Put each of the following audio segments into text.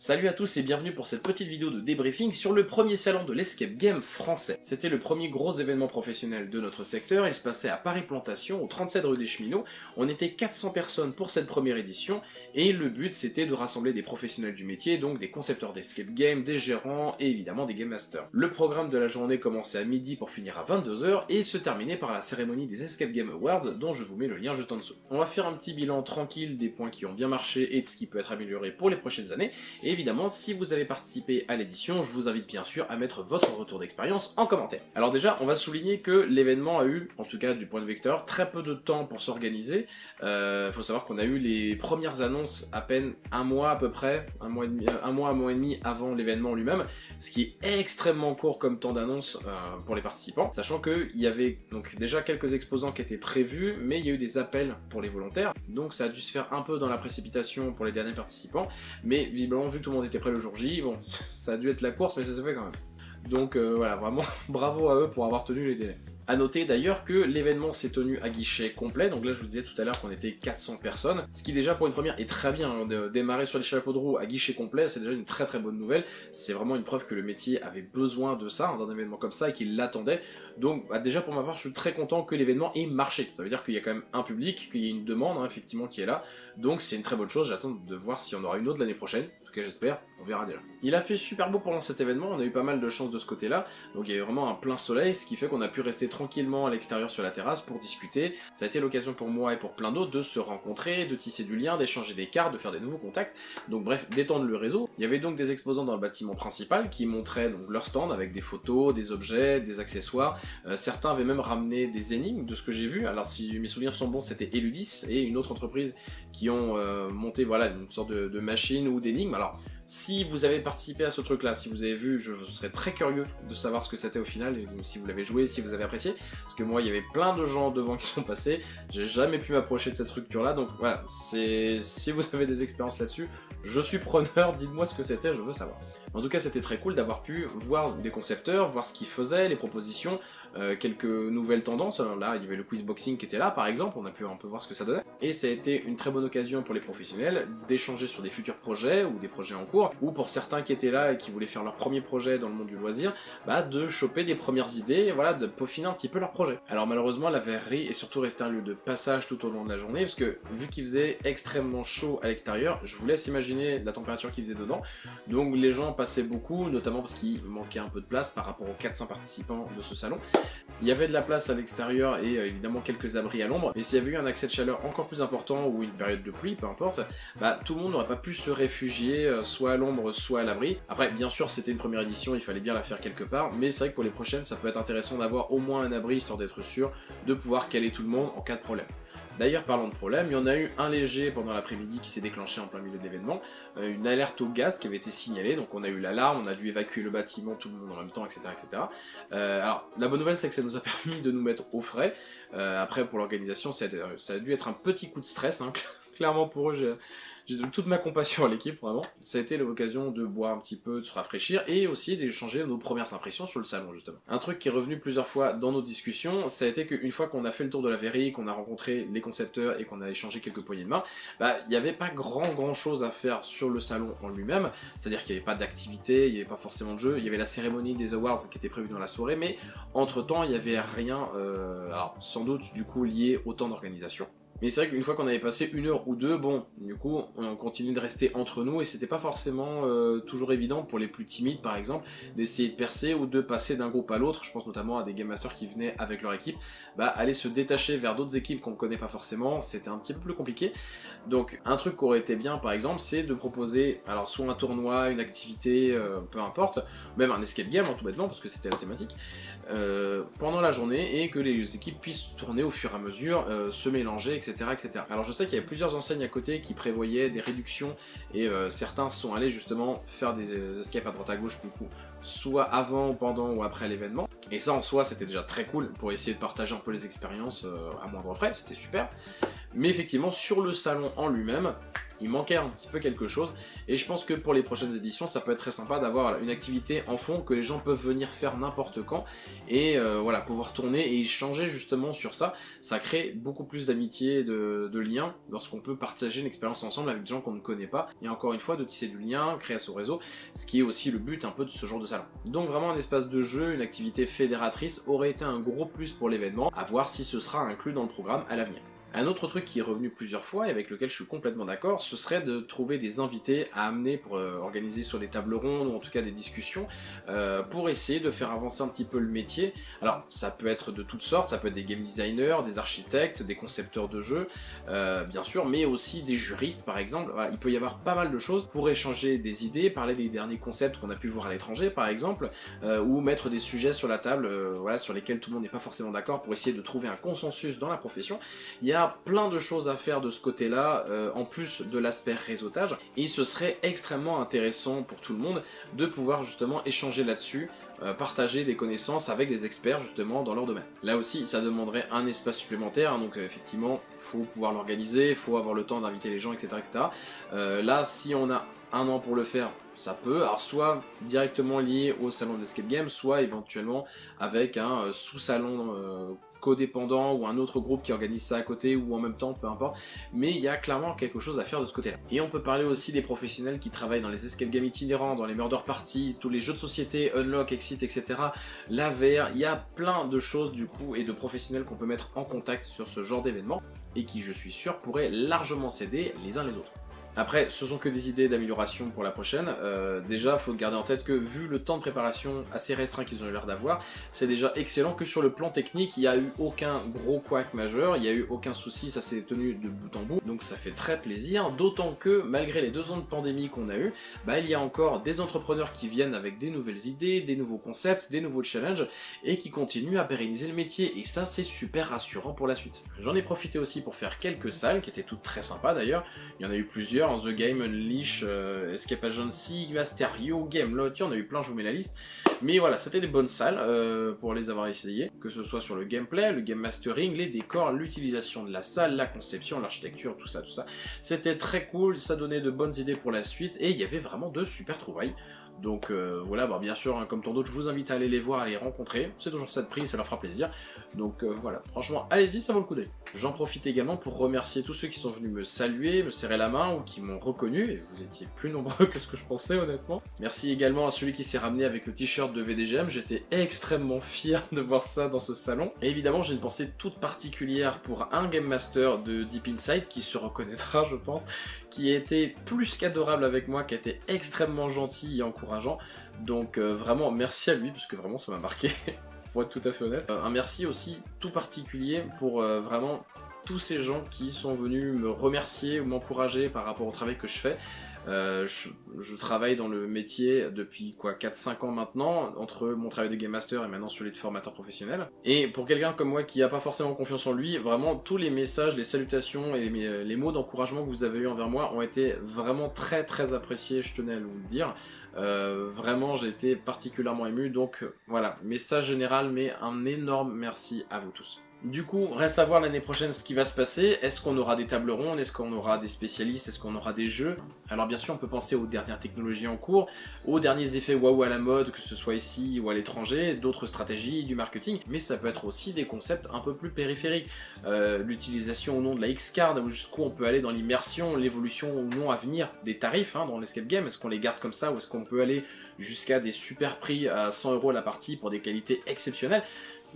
Salut à tous et bienvenue pour cette petite vidéo de débriefing sur le premier salon de l'escape game français. C'était le premier gros événement professionnel de notre secteur, il se passait à Paris Plantation, au 37 rue des Cheminots. On était 400 personnes pour cette première édition, et le but c'était de rassembler des professionnels du métier, donc des concepteurs d'escape game, des gérants et évidemment des game masters. Le programme de la journée commençait à midi pour finir à 22 h et se terminait par la cérémonie des Escape Game Awards, dont je vous mets le lien juste en dessous. On va faire un petit bilan tranquille des points qui ont bien marché et de ce qui peut être amélioré pour les prochaines années. Et évidemment, si vous avez participé à l'édition, je vous invite bien sûr à mettre votre retour d'expérience en commentaire. Alors déjà, on va souligner que l'événement a eu, en tout cas du point de vue extérieur, très peu de temps pour s'organiser. Faut savoir qu'on a eu les premières annonces à peine un mois à peu près, un mois et demi avant l'événement lui-même, ce qui est extrêmement court comme temps d'annonce pour les participants, sachant qu'il y avait donc déjà quelques exposants qui étaient prévus, mais il y a eu des appels pour les volontaires, donc ça a dû se faire un peu dans la précipitation pour les derniers participants, mais visiblement vu que tout le monde était prêt le jour J, bon, ça a dû être la course, mais ça s'est fait quand même. Donc voilà, vraiment bravo à eux pour avoir tenu les délais. A noter d'ailleurs que l'événement s'est tenu à guichet complet, donc là je vous disais tout à l'heure qu'on était 400 personnes, ce qui déjà pour une première est très bien, hein, de démarrer sur les chapeaux de roue à guichet complet, c'est déjà une très très bonne nouvelle, c'est vraiment une preuve que le métier avait besoin de ça, hein, d'un événement comme ça, et qu'il l'attendait, donc déjà pour ma part je suis très content que l'événement ait marché, ça veut dire qu'il y a quand même un public, qu'il y a une demande hein, effectivement qui est là, donc c'est une très bonne chose, j'attends de voir s'il y en aura une autre l'année prochaine, en tout cas j'espère, on verra déjà. Il a fait super beau pendant cet événement, on a eu pas mal de chance de ce côté-là, donc il y a eu vraiment un plein soleil, ce qui fait qu'on a pu rester tranquillement à l'extérieur sur la terrasse pour discuter. Ça a été l'occasion pour moi et pour plein d'autres de se rencontrer, de tisser du lien, d'échanger des cartes, de faire des nouveaux contacts, donc bref, d'étendre le réseau. Il y avait donc des exposants dans le bâtiment principal qui montraient donc leur stand avec des photos, des objets, des accessoires. Certains avaient même ramené des énigmes de ce que j'ai vu, alors si mes souvenirs sont bons c'était Eludis et une autre entreprise qui ont monté voilà, une sorte de machine ou d'énigmes. Alors si vous avez participé à ce truc là, si vous avez vu, je serais très curieux de savoir ce que c'était au final, et si vous l'avez joué, si vous avez apprécié, parce que moi il y avait plein de gens devant qui sont passés, j'ai jamais pu m'approcher de cette structure là, donc voilà, si vous avez des expériences là-dessus, je suis preneur, dites-moi ce que c'était, je veux savoir. En tout cas c'était très cool d'avoir pu voir des concepteurs, voir ce qu'ils faisaient, les propositions, quelques nouvelles tendances. Alors là il y avait le quiz boxing qui était là par exemple, on a pu un peu voir ce que ça donnait, et ça a été une très bonne occasion pour les professionnels d'échanger sur des futurs projets ou des projets en cours, ou pour certains qui étaient là et qui voulaient faire leur premier projet dans le monde du loisir, de choper des premières idées, et voilà, de peaufiner un petit peu leur projet. Alors malheureusement la verrerie est surtout restée un lieu de passage tout au long de la journée, parce que vu qu'il faisait extrêmement chaud à l'extérieur, je vous laisse imaginer la température qu'il faisait dedans, donc les gens passaient beaucoup, notamment parce qu'il manquait un peu de place par rapport aux 400 participants de ce salon. Il y avait de la place à l'extérieur et évidemment quelques abris à l'ombre, mais s'il y avait eu un accès de chaleur encore plus important ou une période de pluie, peu importe, tout le monde n'aurait pas pu se réfugier soit à l'ombre, soit à l'abri. Après, bien sûr, c'était une première édition, il fallait bien la faire quelque part, mais c'est vrai que pour les prochaines, ça peut être intéressant d'avoir au moins un abri, histoire d'être sûr de pouvoir caler tout le monde en cas de problème. D'ailleurs, parlant de problème, il y en a eu un léger pendant l'après-midi qui s'est déclenché en plein milieu d'événement, une alerte au gaz qui avait été signalée, donc on a eu l'alarme, on a dû évacuer le bâtiment, tout le monde en même temps, etc. etc. Alors, la bonne nouvelle, c'est que ça nous a permis de nous mettre au frais. Après, pour l'organisation, ça a dû être un petit coup de stress, hein. Clairement pour eux, j'ai donné toute ma compassion à l'équipe, vraiment. Ça a été l'occasion de boire un petit peu, de se rafraîchir, et aussi d'échanger nos premières impressions sur le salon, justement. Un truc qui est revenu plusieurs fois dans nos discussions, ça a été qu'une fois qu'on a fait le tour de la verrerie, qu'on a rencontré les concepteurs et qu'on a échangé quelques poignées de main, il n'y avait pas grand chose à faire sur le salon en lui-même, c'est-à-dire qu'il n'y avait pas d'activité, il n'y avait pas forcément de jeu, il y avait la cérémonie des awards qui était prévue dans la soirée, mais entre-temps, il n'y avait rien, alors sans doute du coup lié au temps d'organisation. Mais c'est vrai qu'une fois qu'on avait passé 1 heure ou 2, bon, du coup, on continue de rester entre nous et c'était pas forcément toujours évident pour les plus timides, par exemple, d'essayer de percer ou de passer d'un groupe à l'autre. Je pense notamment à des game masters qui venaient avec leur équipe, aller se détacher vers d'autres équipes qu'on connaît pas forcément, c'était un petit peu plus compliqué. Donc, un truc qui aurait été bien, par exemple, c'est de proposer, alors soit un tournoi, une activité, peu importe, même un escape game, tout bêtement, parce que c'était la thématique, pendant la journée et que les équipes puissent tourner au fur et à mesure, se mélanger, etc. etc. Alors je sais qu'il y avait plusieurs enseignes à côté qui prévoyaient des réductions et certains sont allés justement faire des escapes à droite à gauche, du coup, soit avant, pendant ou après l'événement. Et ça en soi c'était déjà très cool pour essayer de partager un peu les expériences à moindre frais, c'était super. Mais effectivement, sur le salon en lui-même, il manquait un petit peu quelque chose, et je pense que pour les prochaines éditions, ça peut être très sympa d'avoir une activité en fond que les gens peuvent venir faire n'importe quand, et voilà, pouvoir tourner et échanger justement sur ça. Ça crée beaucoup plus d'amitié, de liens, lorsqu'on peut partager une expérience ensemble avec des gens qu'on ne connaît pas, et encore une fois, de tisser du lien, créer son réseau, ce qui est aussi le but un peu de ce genre de salon. Donc vraiment un espace de jeu, une activité fédératrice aurait été un gros plus pour l'événement, à voir si ce sera inclus dans le programme à l'avenir. Un autre truc qui est revenu plusieurs fois et avec lequel je suis complètement d'accord, ce serait de trouver des invités à amener pour organiser sur des tables rondes ou en tout cas des discussions pour essayer de faire avancer un petit peu le métier. Alors ça peut être de toutes sortes, ça peut être des game designers, des architectes, des concepteurs de jeux, bien sûr, mais aussi des juristes par exemple. Voilà, il peut y avoir pas mal de choses pour échanger des idées, parler des derniers concepts qu'on a pu voir à l'étranger par exemple, ou mettre des sujets sur la table voilà, sur lesquels tout le monde n'est pas forcément d'accord pour essayer de trouver un consensus dans la profession. Il y a plein de choses à faire de ce côté-là, en plus de l'aspect réseautage, et ce serait extrêmement intéressant pour tout le monde de pouvoir justement échanger là-dessus, partager des connaissances avec des experts justement dans leur domaine. Là aussi, ça demanderait un espace supplémentaire, hein, donc effectivement, faut pouvoir l'organiser, faut avoir le temps d'inviter les gens, etc. etc. Là, si on a un an pour le faire, ça peut, alors soit directement lié au salon de l'Escape Game, soit éventuellement avec un sous-salon codépendant ou un autre groupe qui organise ça à côté ou en même temps, peu importe, mais il y a clairement quelque chose à faire de ce côté-là. Et on peut parler aussi des professionnels qui travaillent dans les escape games itinérants, dans les murder parties, tous les jeux de société, unlock, exit, etc. La VR, il y a plein de choses du coup et de professionnels qu'on peut mettre en contact sur ce genre d'événement et qui, je suis sûr, pourraient largement s'aider les uns les autres. Après, ce sont que des idées d'amélioration pour la prochaine. Déjà, il faut garder en tête que vu le temps de préparation assez restreint qu'ils ont eu l'air d'avoir, c'est déjà excellent que sur le plan technique, il n'y a eu aucun gros couac majeur, il n'y a eu aucun souci, ça s'est tenu de bout en bout, donc ça fait très plaisir, d'autant que malgré les 2 ans de pandémie qu'on a eu, bah, il y a encore des entrepreneurs qui viennent avec des nouvelles idées, des nouveaux concepts, des nouveaux challenges, et qui continuent à pérenniser le métier, et ça c'est super rassurant pour la suite. J'en ai profité aussi pour faire quelques salles, qui étaient toutes très sympas d'ailleurs, il y en a eu plusieurs, The Game, Unleash, Escape Agency, Masterio, Gamelot, on a eu plein, je vous mets la liste. Mais voilà, c'était des bonnes salles pour les avoir essayées, que ce soit sur le gameplay, le game mastering, les décors, l'utilisation de la salle, la conception, l'architecture, tout ça, tout ça. C'était très cool, ça donnait de bonnes idées pour la suite, et il y avait vraiment de super trouvailles. Donc voilà, bah, bien sûr, hein, comme tant d'autres, je vous invite à aller les voir, à les rencontrer. C'est toujours ça de prix, ça leur fera plaisir. Donc voilà, franchement, allez-y, ça vaut le coup d'œil. J'en profite également pour remercier tous ceux qui sont venus me saluer, me serrer la main ou qui m'ont reconnu, et vous étiez plus nombreux que ce que je pensais honnêtement. Merci également à celui qui s'est ramené avec le t-shirt de VDGM, j'étais extrêmement fier de voir ça dans ce salon. Et évidemment, j'ai une pensée toute particulière pour un Game Master de Deep Inside qui se reconnaîtra, je pense, qui a été plus qu'adorable avec moi, qui a été extrêmement gentil et encourageant. Donc vraiment merci à lui, parce que vraiment ça m'a marqué, pour être tout à fait honnête. Un merci aussi tout particulier pour vraiment tous ces gens qui sont venus me remercier ou m'encourager par rapport au travail que je fais. Je travaille dans le métier depuis quoi 4-5 ans maintenant, entre mon travail de Game Master et maintenant celui de formateur professionnel. Et pour quelqu'un comme moi qui n'a pas forcément confiance en lui, vraiment tous les messages, les salutations et les mots d'encouragement que vous avez eu envers moi ont été vraiment très très appréciés, je tenais à vous le dire. Vraiment j'ai été particulièrement ému, donc voilà, message général mais un énorme merci à vous tous. Du coup, reste à voir l'année prochaine ce qui va se passer. Est-ce qu'on aura des tables rondes? Est-ce qu'on aura des spécialistes? Est-ce qu'on aura des jeux? Alors bien sûr, on peut penser aux dernières technologies en cours, aux derniers effets waouh à la mode, que ce soit ici ou à l'étranger, d'autres stratégies, du marketing, mais ça peut être aussi des concepts un peu plus périphériques. L'utilisation ou non de la X-Card, jusqu'où on peut aller dans l'immersion, l'évolution ou non à venir des tarifs dans l'escape game. Est-ce qu'on les garde comme ça ou est-ce qu'on peut aller jusqu'à des super prix à 100 € la partie pour des qualités exceptionnelles?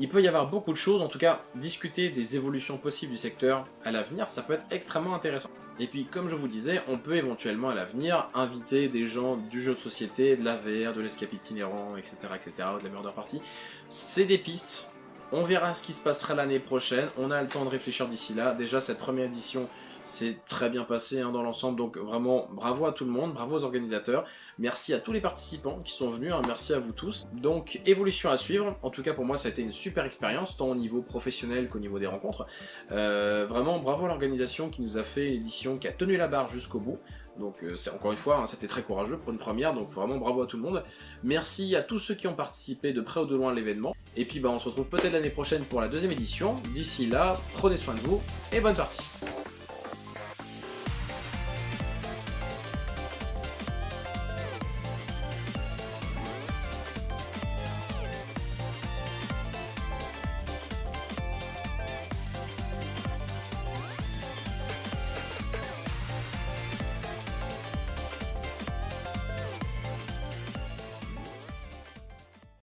Il peut y avoir beaucoup de choses, en tout cas, discuter des évolutions possibles du secteur à l'avenir, ça peut être extrêmement intéressant. Et puis, comme je vous disais, on peut éventuellement à l'avenir inviter des gens du jeu de société, de la VR, de l'escape itinérant, etc., etc., de la murder party. C'est des pistes, on verra ce qui se passera l'année prochaine, on a le temps de réfléchir d'ici là. Déjà, cette première édition s'est très bien passé dans l'ensemble, donc vraiment bravo à tout le monde, bravo aux organisateurs, merci à tous les participants qui sont venus, merci à vous tous. Donc évolution à suivre, en tout cas pour moi ça a été une super expérience, tant au niveau professionnel qu'au niveau des rencontres. Vraiment bravo à l'organisation qui nous a fait l'édition, qui a tenu la barre jusqu'au bout. Donc c'est encore une fois, c'était très courageux pour une première, donc vraiment bravo à tout le monde. Merci à tous ceux qui ont participé de près ou de loin à l'événement. Et puis on se retrouve peut-être l'année prochaine pour la 2e édition. D'ici là, prenez soin de vous et bonne partie.